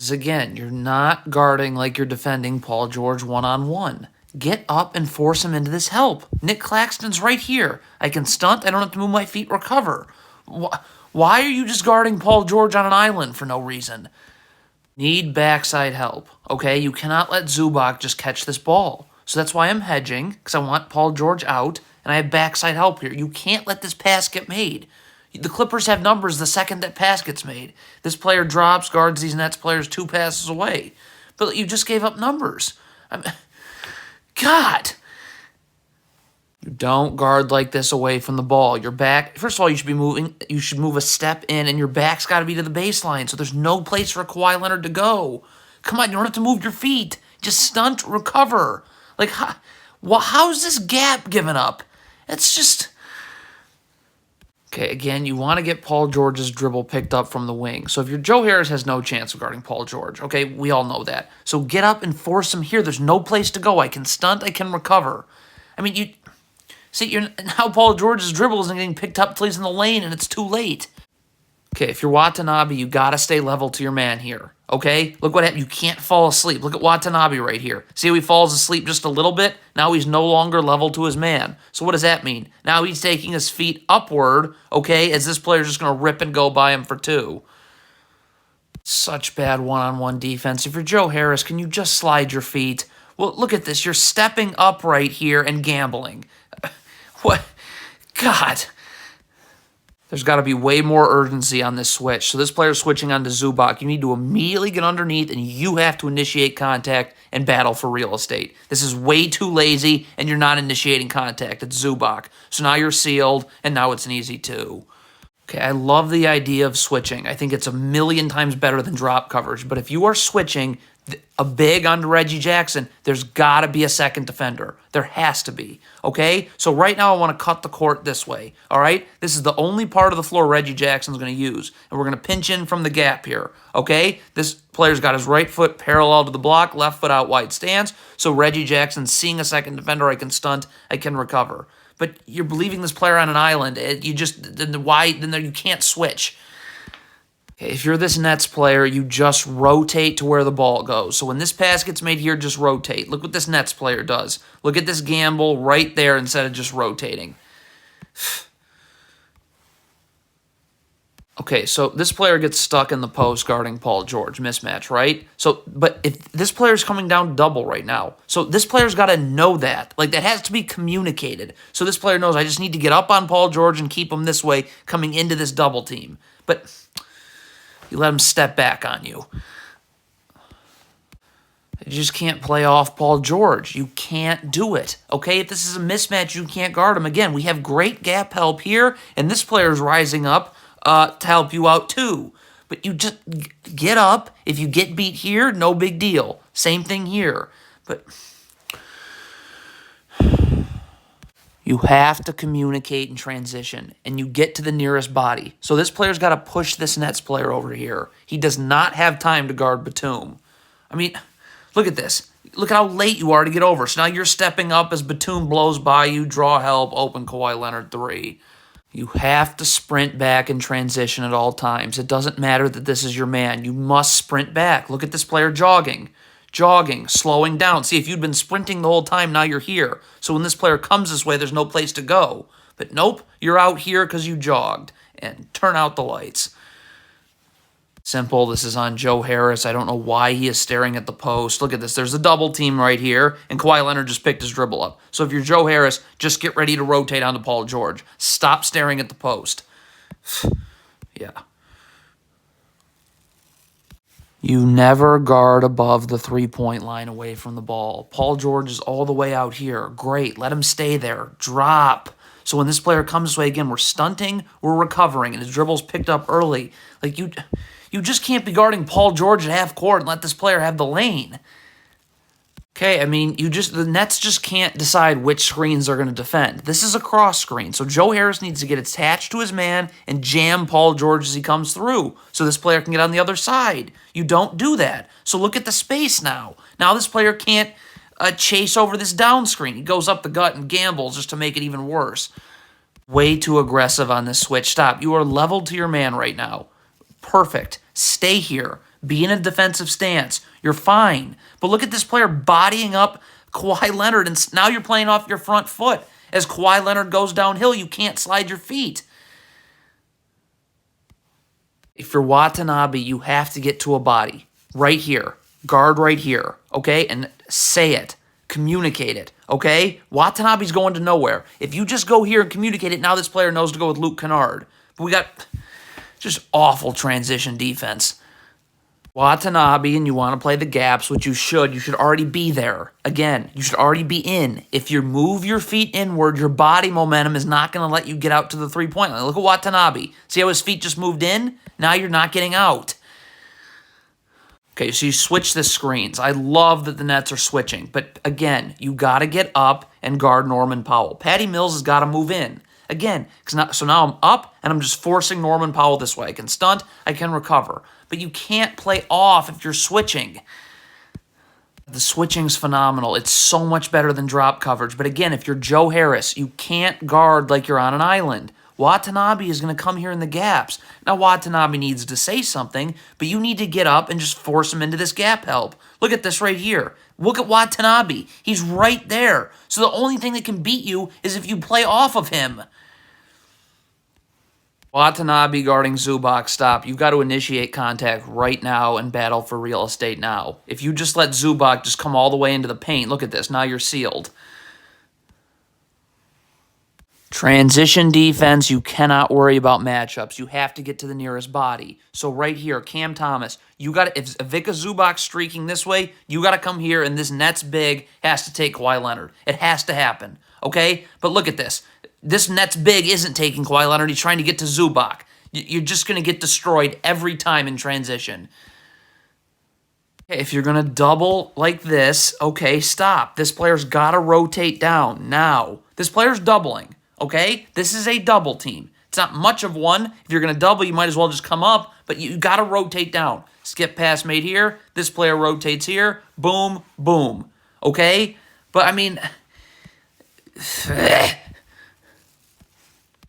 Because again, you're not guarding like you're defending Paul George one-on-one. Get up and force him into this help. Nick Claxton's right here. I can stunt. I don't have to move my feet, recover. Why are you just guarding Paul George on an island for no reason? Need backside help, okay? You cannot let Zubac just catch this ball. So that's why I'm hedging, because I want Paul George out, and I have backside help here. You can't let this pass get made. The Clippers have numbers the second that pass gets made. This player drops, guards these Nets players 2 passes away. But you just gave up numbers. God! You don't guard like this away from the ball. Your back, first of all, you should move a step in, and your back's got to be to the baseline, so there's no place for Kawhi Leonard to go. Come on, you don't have to move your feet. Just stunt, recover. Like, how's this gap given up? It's just... Okay, again, you want to get Paul George's dribble picked up from the wing. So if your Joe Harris has no chance of guarding Paul George, okay, we all know that. So get up and force him here. There's no place to go. I can stunt, I can recover. I mean, you see, now Paul George's dribble isn't getting picked up till he's in the lane, and it's too late. Okay, if you're Watanabe, you got to stay level to your man here, okay? Look what happened. You can't fall asleep. Look at Watanabe right here. See how he falls asleep just a little bit? Now he's no longer level to his man. So what does that mean? Now he's taking his feet upward, okay, as this player's just going to rip and go by him for 2. Such bad one-on-one defense. If you're Joe Harris, can you just slide your feet? Well, look at this. You're stepping up right here and gambling. What? God. There's got to be way more urgency on this switch. So this player's switching on to Zubac. You need to immediately get underneath, and you have to initiate contact and battle for real estate. This is way too lazy, and you're not initiating contact. It's Zubac. So now you're sealed, and now it's an easy 2. Okay, I love the idea of switching. I think it's a million times better than drop coverage. But if you are switching a big onto Reggie Jackson, there's got to be a second defender. There has to be, okay? So right now I want to cut the court this way, all right? This is the only part of the floor Reggie Jackson's going to use, and we're going to pinch in from the gap here, okay? This player's got his right foot parallel to the block, left foot out wide stance, so Reggie Jackson's seeing a second defender, I can stunt, I can recover. But you're leaving this player on an island. You can't switch. Okay, if you're this Nets player, you just rotate to where the ball goes. So when this pass gets made here, just rotate. Look what this Nets player does. Look at this gamble right there instead of just rotating. Okay, so this player gets stuck in the post guarding Paul George. Mismatch, right? So, but if this player's coming down double right now, so this player's got to know that. Like, that has to be communicated. So this player knows I just need to get up on Paul George and keep him this way coming into this double team. But you let him step back on you. You just can't play off Paul George. You can't do it, okay? If this is a mismatch, you can't guard him. Again, we have great gap help here, and this player's rising up to help you out too. But you just get up. If you get beat here, no big deal. Same thing here. But you have to communicate and transition, and you get to the nearest body. So this player's got to push this Nets player over here. He does not have time to guard Batum. I mean, look at this. Look how late you are to get over. So now you're stepping up as Batum blows by you, draw help, open Kawhi Leonard 3. You have to sprint back and transition at all times. It doesn't matter that this is your man. You must sprint back. Look at this player jogging, slowing down. See, if you'd been sprinting the whole time, now you're here. So when this player comes this way, there's no place to go. But nope, you're out here because you jogged. And turn out the lights. Simple. This is on Joe Harris. I don't know why he is staring at the post. Look at this. There's a double team right here, and Kawhi Leonard just picked his dribble up. So if you're Joe Harris, just get ready to rotate onto Paul George. Stop staring at the post. Yeah. You never guard above the three-point line away from the ball. Paul George is all the way out here. Great. Let him stay there. Drop. So when this player comes this way, again, we're stunting, we're recovering, and his dribble's picked up early. Like, you just can't be guarding Paul George at half court and let this player have the lane. Okay, I mean, the Nets just can't decide which screens they're going to defend. This is a cross screen, so Joe Harris needs to get attached to his man and jam Paul George as he comes through so this player can get on the other side. You don't do that. So look at the space now. Now this player can't chase over this down screen. He goes up the gut and gambles just to make it even worse. Way too aggressive on this switch. Stop. You are leveled to your man right now. Perfect. Stay here. Be in a defensive stance. You're fine. But look at this player bodying up Kawhi Leonard, and now you're playing off your front foot. As Kawhi Leonard goes downhill, you can't slide your feet. If you're Watanabe, you have to get to a body. Right here. Guard right here. Okay? And say it. Communicate it. Okay? Watanabe's going to nowhere. If you just go here and communicate it, now this player knows to go with Luke Kennard. But we got just awful transition defense. Watanabe, and you want to play the gaps, which you should already be there. Again, you should already be in. If you move your feet inward, your body momentum is not going to let you get out to the three-point line. Look at Watanabe. See how his feet just moved in? Now you're not getting out. Okay, so you switch the screens. I love that the Nets are switching. But again, you got to get up and guard Norman Powell. Patty Mills has got to move in. Again, so now I'm up, and I'm just forcing Norman Powell this way. I can stunt, I can recover. But you can't play off if you're switching. The switching's phenomenal. It's so much better than drop coverage. But again, if you're Joe Harris, you can't guard like you're on an island. Watanabe is going to come here in the gaps. Now, Watanabe needs to say something, but you need to get up and just force him into this gap help. Look at this right here. Look at Watanabe. He's right there. So the only thing that can beat you is if you play off of him. Watanabe guarding Zubac, stop. You've got to initiate contact right now and battle for real estate now. If you just let Zubac just come all the way into the paint, look at this. Now you're sealed. Transition defense, you cannot worry about matchups. You have to get to the nearest body. So right here, Cam Thomas, you got if Ivica Zubac's streaking this way, you got to come here, and this Nets big has to take Kawhi Leonard. It has to happen, okay? But look at this. This Nets big isn't taking Kawhi Leonard. He's trying to get to Zubac. You're just going to get destroyed every time in transition. If you're going to double like this, okay, stop. This player's got to rotate down now. This player's doubling, okay? This is a double team. It's not much of one. If you're going to double, you might as well just come up, but you got to rotate down. Skip pass made here. This player rotates here. Boom, boom, okay? But, I mean...